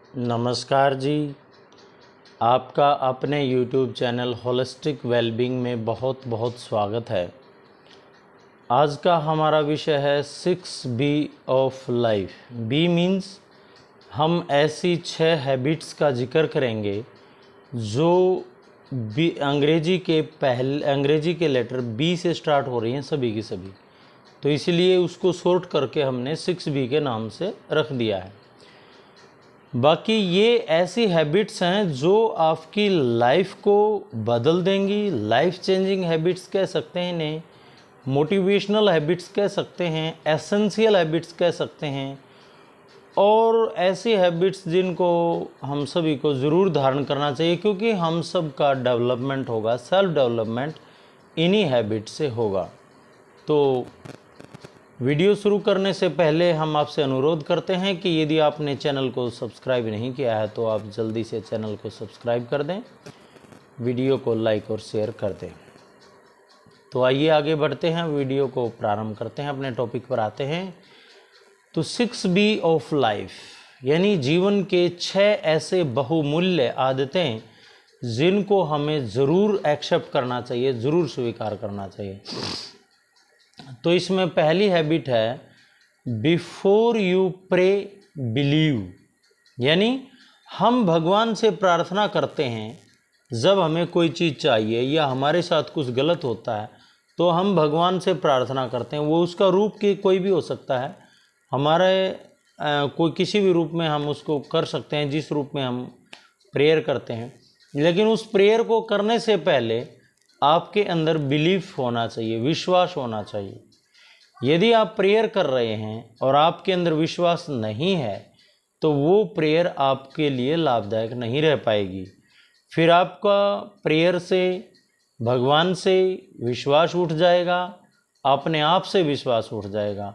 नमस्कार जी। आपका अपने YouTube चैनल होलिस्टिक वेलबींग में बहुत बहुत स्वागत है। आज का हमारा विषय है 6B of life. B means हम ऐसी 6 हैबिट्स का जिक्र करेंगे जो अंग्रेजी के लेटर बी से स्टार्ट हो रही हैं सभी की सभी, तो इसलिए उसको शॉर्ट करके हमने 6B के नाम से रख दिया है। बाकी ये ऐसी हैबिट्स हैं जो आपकी लाइफ को बदल देंगी। लाइफ चेंजिंग हैबिट्स कह सकते हैं इन्हें, मोटिवेशनल हैबिट्स कह सकते हैं, एसेंशियल हैबिट्स कह सकते हैं, और ऐसी हैबिट्स जिनको हम सभी को ज़रूर धारण करना चाहिए, क्योंकि हम सब का डेवलपमेंट होगा, सेल्फ डेवलपमेंट इन्हीं हैबिट से होगा। तो वीडियो शुरू करने से पहले हम आपसे अनुरोध करते हैं कि यदि आपने चैनल को सब्सक्राइब नहीं किया है तो आप जल्दी से चैनल को सब्सक्राइब कर दें, वीडियो को लाइक और शेयर कर दें। तो आइए आगे बढ़ते हैं, वीडियो को प्रारंभ करते हैं, अपने टॉपिक पर आते हैं। तो 6B ऑफ लाइफ यानी जीवन के 6 ऐसे बहुमूल्य आदतें जिनको हमें ज़रूर एक्सेप्ट करना चाहिए, ज़रूर स्वीकार करना चाहिए। तो इसमें पहली हैबिट है बिफोर यू प्रे बिलीव, यानी हम भगवान से प्रार्थना करते हैं जब हमें कोई चीज़ चाहिए या हमारे साथ कुछ गलत होता है तो हम भगवान से प्रार्थना करते हैं। वो उसका रूप की कोई भी हो सकता है, हमारे कोई किसी भी रूप में हम उसको कर सकते हैं जिस रूप में हम प्रेयर करते हैं। लेकिन उस प्रेयर को करने से पहले आपके अंदर बिलीफ होना चाहिए, विश्वास होना चाहिए। यदि आप प्रेयर कर रहे हैं और आपके अंदर विश्वास नहीं है तो वो प्रेयर आपके लिए लाभदायक नहीं रह पाएगी। फिर आपका प्रेयर से भगवान से विश्वास उठ जाएगा, अपने आप से विश्वास उठ जाएगा।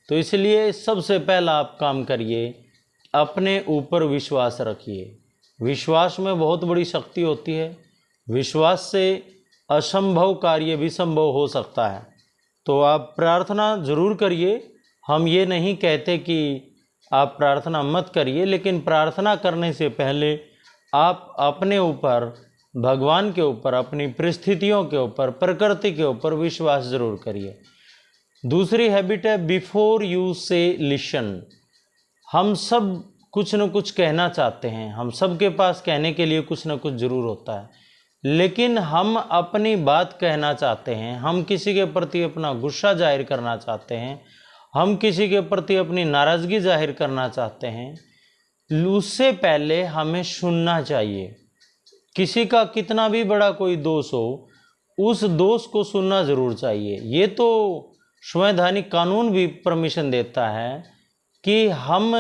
तो इसलिए सबसे पहला आप काम करिए, अपने ऊपर विश्वास रखिए। विश्वास में बहुत बड़ी शक्ति होती है। विश्वास से असंभव कार्य भी संभव हो सकता है। तो आप प्रार्थना ज़रूर करिए। हम ये नहीं कहते कि आप प्रार्थना मत करिए, लेकिन प्रार्थना करने से पहले आप अपने ऊपर, भगवान के ऊपर, अपनी परिस्थितियों के ऊपर, प्रकृति के ऊपर विश्वास ज़रूर करिए। दूसरी हैबिट है बिफोर यू से लिसन। हम सब कुछ न कुछ कहना चाहते हैं, हम सब के पास कहने के लिए कुछ न कुछ ज़रूर होता है, लेकिन हम अपनी बात कहना चाहते हैं, हम किसी के प्रति अपना गुस्सा जाहिर करना चाहते हैं, हम किसी के प्रति अपनी नाराज़गी जाहिर करना चाहते हैं, उससे पहले हमें सुनना चाहिए। किसी का कितना भी बड़ा कोई दोष हो, उस दोष को सुनना ज़रूर चाहिए। ये तो संवैधानिक कानून भी परमिशन देता है कि हम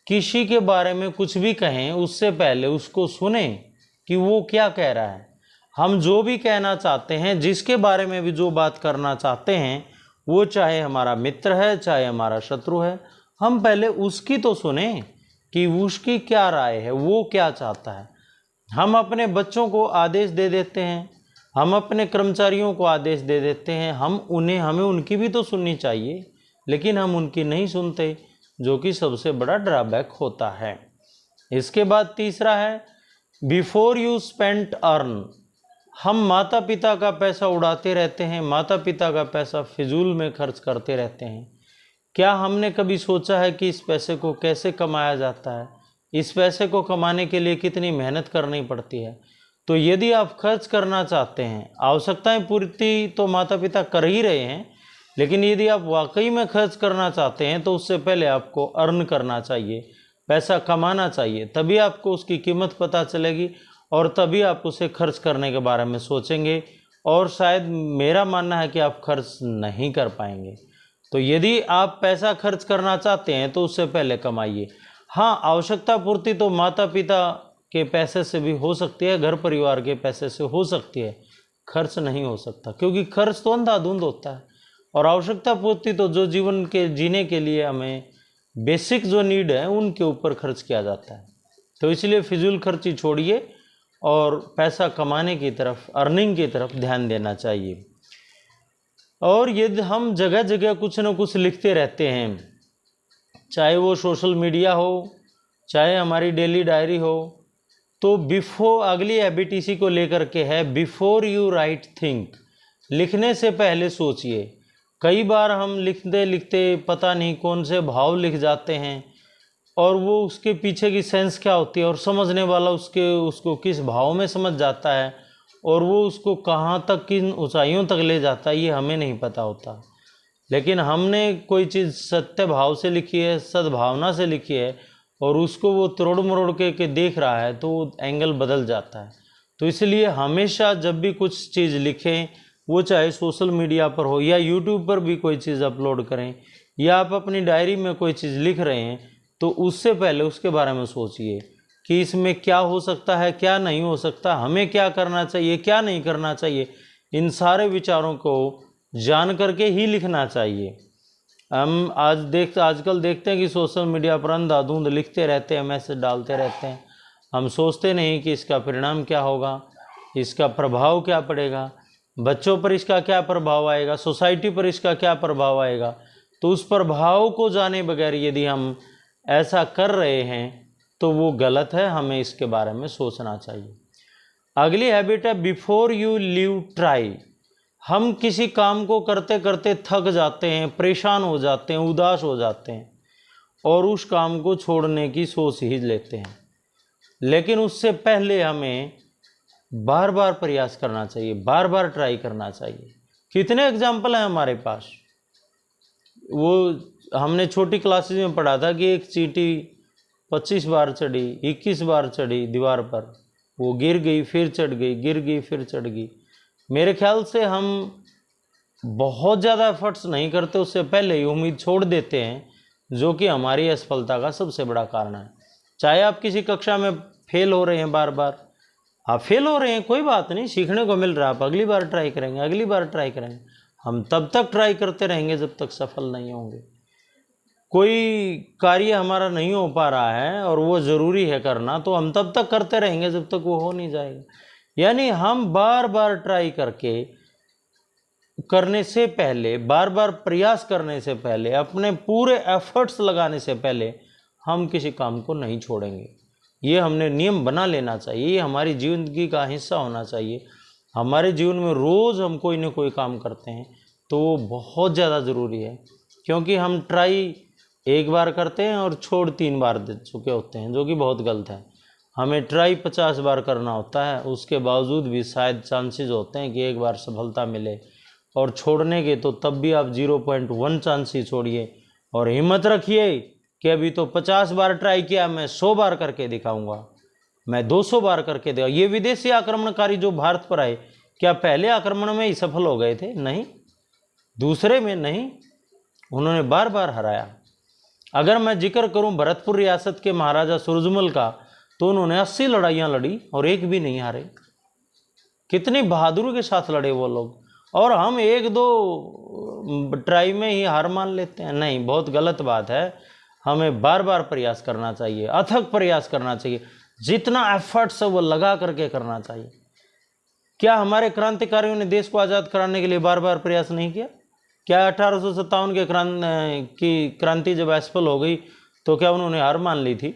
किसी के बारे में कुछ भी कहें उससे पहले उसको सुने कि वो क्या कह रहा है। हम जो भी कहना चाहते हैं, जिसके बारे में भी जो बात करना चाहते हैं, वो चाहे हमारा मित्र है चाहे हमारा शत्रु है, हम पहले उसकी तो सुने कि उसकी क्या राय है, वो क्या चाहता है। हम अपने बच्चों को आदेश दे देते हैं, हम अपने कर्मचारियों को आदेश दे देते हैं, हमें उनकी भी तो सुननी चाहिए, लेकिन हम उनकी नहीं सुनते, जो कि सबसे बड़ा ड्रॉबैक होता है। इसके बाद तीसरा है बिफोर यू स्पेंट अर्न। हम माता पिता का पैसा उड़ाते रहते हैं, माता पिता का पैसा फिजूल में खर्च करते रहते हैं। क्या हमने कभी सोचा है कि इस पैसे को कैसे कमाया जाता है, इस पैसे को कमाने के लिए कितनी मेहनत करनी पड़ती है। तो यदि आप खर्च करना चाहते हैं, आवश्यकताएं पूर्ति तो माता पिता कर ही रहे हैं, लेकिन यदि आप वाकई में खर्च करना चाहते हैं तो उससे पहले आपको अर्न करना चाहिए, पैसा कमाना चाहिए। तभी आपको उसकी कीमत पता चलेगी और तभी आप उसे खर्च करने के बारे में सोचेंगे, और शायद मेरा मानना है कि आप खर्च नहीं कर पाएंगे। तो यदि आप पैसा खर्च करना चाहते हैं तो उससे पहले कमाइए। हाँ, आवश्यकता पूर्ति तो माता पिता के पैसे से भी हो सकती है, घर परिवार के पैसे से हो सकती है, खर्च नहीं हो सकता, क्योंकि खर्च तो अंधाधुंध होता है। और आवश्यकता पूर्ति तो जो जीवन के जीने के लिए हमें बेसिक जो नीड है उनके ऊपर खर्च किया जाता है। तो इसलिए फिजूल खर्ची छोड़िए और पैसा कमाने की तरफ, अर्निंग की तरफ ध्यान देना चाहिए। और यदि हम जगह जगह कुछ न कुछ लिखते रहते हैं, चाहे वो सोशल मीडिया हो, चाहे हमारी डेली डायरी हो, तो बिफोर, अगली हैबिट इसी को लेकर के है, बिफोर यू राइट थिंक। लिखने से पहले सोचिए। कई बार हम लिखते लिखते पता नहीं कौन से भाव लिख जाते हैं, और वो उसके पीछे की सेंस क्या होती है, और समझने वाला उसको किस भाव में समझ जाता है, और वो उसको कहाँ तक, किन ऊंचाइयों तक ले जाता है, ये हमें नहीं पता होता। लेकिन हमने कोई चीज़ सत्य भाव से लिखी है, सद्भावना से लिखी है, और उसको वो तोड़ मरोड़ के देख रहा है, तो एंगल बदल जाता है। तो इसलिए हमेशा जब भी कुछ चीज़ लिखें, वो चाहे सोशल मीडिया पर हो या यूट्यूब पर भी कोई चीज़ अपलोड करें, या आप अपनी डायरी में कोई चीज़ लिख रहे हैं, तो उससे पहले उसके बारे में सोचिए कि इसमें क्या हो सकता है, क्या नहीं हो सकता, हमें क्या करना चाहिए, क्या नहीं करना चाहिए। इन सारे विचारों को जान करके ही लिखना चाहिए। हम आजकल देखते हैं कि सोशल मीडिया पर अंधाधुंध लिखते रहते हैं, मैसेज डालते रहते हैं। हम सोचते नहीं कि इसका परिणाम क्या होगा, इसका प्रभाव क्या पड़ेगा, बच्चों पर इसका क्या प्रभाव आएगा, सोसाइटी पर इसका क्या प्रभाव आएगा। तो उस प्रभाव को जाने बगैर यदि हम ऐसा कर रहे हैं तो वो गलत है, हमें इसके बारे में सोचना चाहिए। अगली हैबिट है बिफोर यू लीव ट्राई। हम किसी काम को करते करते थक जाते हैं, परेशान हो जाते हैं, उदास हो जाते हैं, और उस काम को छोड़ने की सोच ही लेते हैं। लेकिन उससे पहले हमें बार बार प्रयास करना चाहिए, बार बार ट्राई करना चाहिए। कितने एग्जाम्पल हैं हमारे पास। वो हमने छोटी क्लासेस में पढ़ा था कि एक चींटी 25 बार चढ़ी, 21 बार चढ़ी दीवार पर, वो गिर गई, फिर चढ़ गई, गिर गई, फिर चढ़ गई। मेरे ख्याल से हम बहुत ज़्यादा एफर्ट्स नहीं करते, उससे पहले ही उम्मीद छोड़ देते हैं, जो कि हमारी असफलता का सबसे बड़ा कारण है। चाहे आप किसी कक्षा में फेल हो रहे हैं, बार बार आप फेल हो रहे हैं, कोई बात नहीं, सीखने को मिल रहा है, आप अगली बार ट्राई करेंगे, अगली बार ट्राई करेंगे। हम तब तक ट्राई करते रहेंगे जब तक सफल नहीं होंगे। कोई कार्य हमारा नहीं हो पा रहा है और वो ज़रूरी है करना, तो हम तब तक करते रहेंगे जब तक वो हो नहीं जाएगा। यानी हम बार बार ट्राई करने से पहले, बार बार प्रयास करने से पहले, अपने पूरे एफर्ट्स लगाने से पहले हम किसी काम को नहीं छोड़ेंगे। ये हमने नियम बना लेना चाहिए, ये हमारी जिंदगी का हिस्सा होना चाहिए। हमारे जीवन में रोज़ हम कोई ना कोई काम करते हैं, तो वो बहुत ज़्यादा ज़रूरी है, क्योंकि हम ट्राई एक बार करते हैं और छोड़ 3 बार दे चुके होते हैं, जो कि बहुत गलत है। हमें ट्राई 50 बार करना होता है, उसके बावजूद भी शायद चांसेस होते हैं कि एक बार सफलता मिले, और छोड़ने के तो तब भी आप 0.1 चांस ही छोड़िए, और हिम्मत रखिए कि अभी तो 50 बार ट्राई किया, मैं 100 बार करके दिखाऊंगा, मैं 200 बार करके दिखा। ये विदेशी आक्रमणकारी जो भारत पर आए, क्या पहले आक्रमण में ही सफल हो गए थे? नहीं, दूसरे में नहीं, उन्होंने बार बार हराया। अगर मैं जिक्र करूं भरतपुर रियासत के महाराजा सूरजमल का, तो उन्होंने 80 लड़ाइयाँ लड़ी और एक भी नहीं हारे। कितनी बहादुरी के साथ लड़े वो लोग, और हम 1-2 ट्राई में ही हार मान लेते हैं। नहीं, बहुत गलत बात है। हमें बार बार प्रयास करना चाहिए, अथक प्रयास करना चाहिए, जितना एफर्ट्स है वो लगा करके करना चाहिए। क्या हमारे क्रांतिकारियों ने देश को आज़ाद कराने के लिए बार बार प्रयास नहीं किया? क्या 1857 की क्रांति जब असफल हो गई तो क्या उन्होंने हार मान ली थी?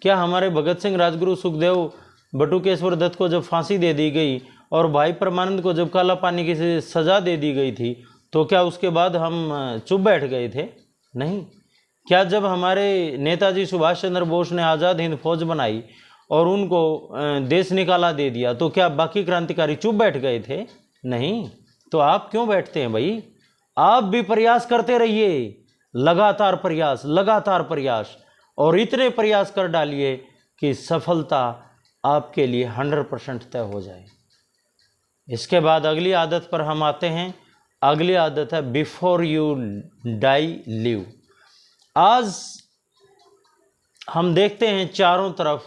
क्या हमारे भगत सिंह, राजगुरु, सुखदेव, बटुकेश्वर दत्त को जब फांसी दे दी गई और भाई परमानंद को जब काला पानी की सज़ा दे दी गई थी, तो क्या उसके बाद हम चुप बैठ गए थे? नहीं। क्या जब हमारे नेताजी सुभाष चंद्र बोस ने आज़ाद हिंद फौज बनाई और उनको देश निकाला दे दिया, तो क्या बाकी क्रांतिकारी चुप बैठ गए थे? नहीं। तो आप क्यों बैठते हैं भाई? आप भी प्रयास करते रहिए, लगातार प्रयास, लगातार प्रयास, और इतने प्रयास कर डालिए कि सफलता आपके लिए 100% तय हो जाए। इसके बाद अगली आदत पर हम आते हैं। अगली आदत है बिफोर यू डाई लिव। आज हम देखते हैं चारों तरफ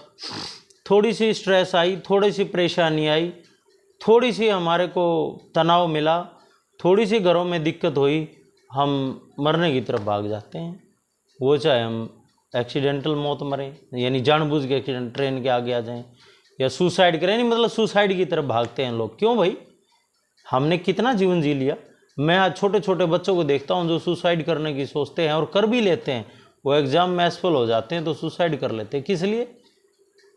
थोड़ी सी स्ट्रेस आई, थोड़ी सी परेशानी आई, थोड़ी सी हमारे को तनाव मिला, थोड़ी सी घरों में दिक्कत हुई, हम मरने की तरफ भाग जाते हैं। वो चाहे हम एक्सीडेंटल मौत मरें, यानी जानबूझ के एक्सीडेंट, ट्रेन के आगे आ जाएं, या सुसाइड करें, नहीं मतलब सुसाइड की तरफ भागते हैं लोग। क्यों भाई? हमने कितना जीवन जी लिया। मैं आज छोटे छोटे बच्चों को देखता हूँ जो सुसाइड करने की सोचते हैं और कर भी लेते हैं, वो एग्ज़ाम में असफल हो जाते हैं तो सुसाइड कर लेते हैं। किस लिए?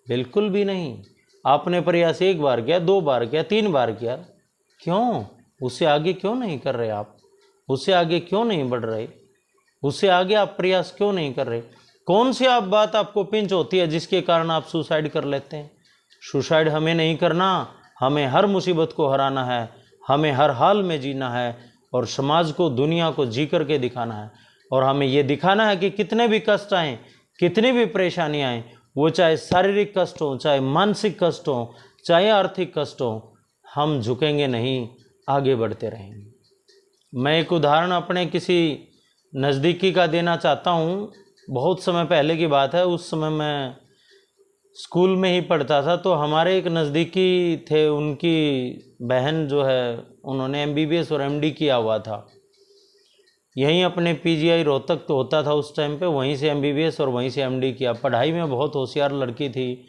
बिल्कुल भी नहीं। आपने प्रयास 1 बार किया, 2 बार किया, 3 बार किया, क्यों उससे आगे क्यों नहीं कर रहे आप? उससे आगे क्यों नहीं बढ़ रहे? उससे आगे आप प्रयास क्यों नहीं कर रहे? कौन सी आप बात आपको पिंच होती है जिसके कारण आप सुसाइड कर लेते हैं? सुसाइड हमें नहीं करना, हमें हर मुसीबत को हराना है, हमें हर हाल में जीना है और समाज को, दुनिया को जी करके दिखाना है। और हमें ये दिखाना है कि कितने भी कष्ट आएँ, कितनी भी परेशानी आएँ, वो चाहे शारीरिक कष्ट हो, चाहे मानसिक कष्ट हो, चाहे आर्थिक कष्ट हो, हम झुकेंगे नहीं, आगे बढ़ते रहेंगे। मैं एक उदाहरण अपने किसी नज़दीकी का देना चाहता हूँ। बहुत समय पहले की बात है, उस समय मैं स्कूल में ही पढ़ता था। तो हमारे एक नज़दीकी थे, उनकी बहन जो है उन्होंने MBBS और MD किया हुआ था। यहीं अपने PGI रोहतक तो होता था उस टाइम पे, वहीं से MBBS और वहीं से MD किया। पढ़ाई में बहुत होशियार लड़की थी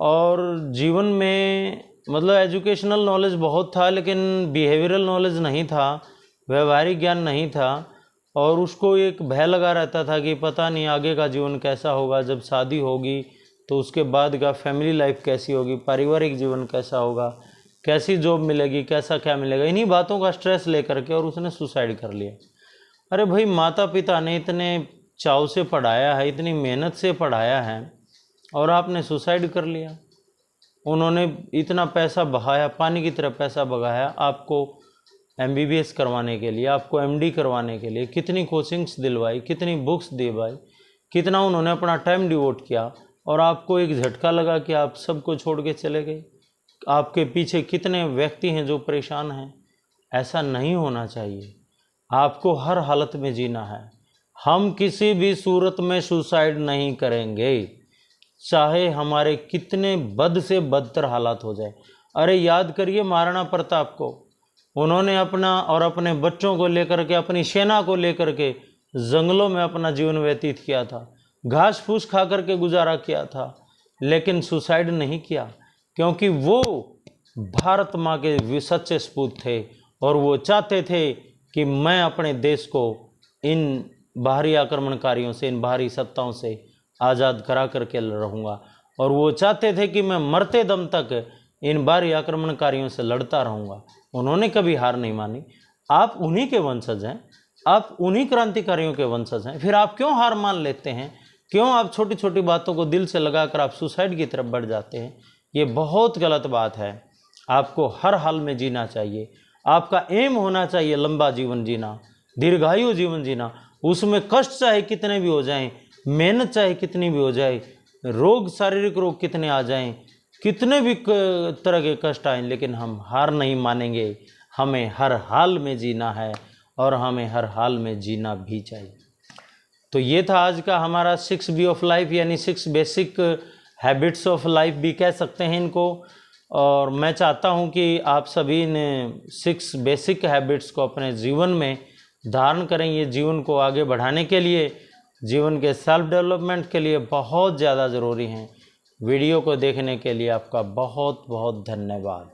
और जीवन में मतलब एजुकेशनल नॉलेज बहुत था, लेकिन बिहेवियरल नॉलेज नहीं था, व्यवहारिक ज्ञान नहीं था। और उसको एक भय लगा रहता था कि पता नहीं आगे का जीवन कैसा होगा, जब शादी होगी तो उसके बाद का फैमिली लाइफ कैसी होगी, पारिवारिक जीवन कैसा होगा, कैसी जॉब मिलेगी, कैसा क्या मिलेगा, इन्हीं बातों का स्ट्रेस लेकर के और उसने सुसाइड कर लिया। अरे भाई, माता पिता ने इतने चाव से पढ़ाया है, इतनी मेहनत से पढ़ाया है और आपने सुसाइड कर लिया। उन्होंने इतना पैसा बहाया, पानी की तरह पैसा बहाया आपको MBBS करवाने के लिए, आपको MD करवाने के लिए, कितनी कोचिंग्स दिलवाई, कितनी बुक्स दिलवाई, कितना उन्होंने अपना टाइम डिवोट किया और आपको एक झटका लगा कि आप सबको छोड़ के चले गए। आपके पीछे कितने व्यक्ति हैं जो परेशान हैं। ऐसा नहीं होना चाहिए। आपको हर हालत में जीना है। हम किसी भी सूरत में सुसाइड नहीं करेंगे, चाहे हमारे कितने बद से बदतर हालात हो जाए। अरे याद करिए महाराणा प्रताप को, उन्होंने अपना और अपने बच्चों को लेकर के, अपनी सेना को लेकर के जंगलों में अपना जीवन व्यतीत किया था, घास फूस खा करके गुजारा किया था, लेकिन सुसाइड नहीं किया, क्योंकि वो भारत माँ के सच्चे सपूत थे और वो चाहते थे कि मैं अपने देश को इन बाहरी आक्रमणकारियों से, इन बाहरी सत्ताओं से आज़ाद करा करके रहूँगा। और वो चाहते थे कि मैं मरते दम तक इन बाहरी आक्रमणकारियों से लड़ता रहूँगा। उन्होंने कभी हार नहीं मानी। आप उन्हीं के वंशज हैं, आप उन्हीं क्रांतिकारियों के वंशज हैं, फिर आप क्यों हार मान लेते हैं? क्यों आप छोटी छोटी बातों को दिल से लगाकर आप सुसाइड की तरफ बढ़ जाते हैं? ये बहुत गलत बात है। आपको हर हाल में जीना चाहिए। आपका एम होना चाहिए लंबा जीवन जीना, दीर्घायु जीवन जीना। उसमें कष्ट चाहे कितने भी हो जाएं, मेहनत चाहे कितनी भी हो जाए, रोग, शारीरिक रोग कितने आ जाएं, कितने भी तरह के कष्ट आएं, लेकिन हम हार नहीं मानेंगे। हमें हर हाल में जीना है और हमें हर हाल में जीना भी चाहिए। तो ये था आज का हमारा 6B ऑफ लाइफ, यानी 6 बेसिक हैबिट्स ऑफ लाइफ भी कह सकते हैं इनको। और मैं चाहता हूं कि आप सभी ने 6 बेसिक हैबिट्स को अपने जीवन में धारण करें। ये जीवन को आगे बढ़ाने के लिए, जीवन के सेल्फ डेवलपमेंट के लिए बहुत ज़्यादा ज़रूरी हैं। वीडियो को देखने के लिए आपका बहुत बहुत धन्यवाद।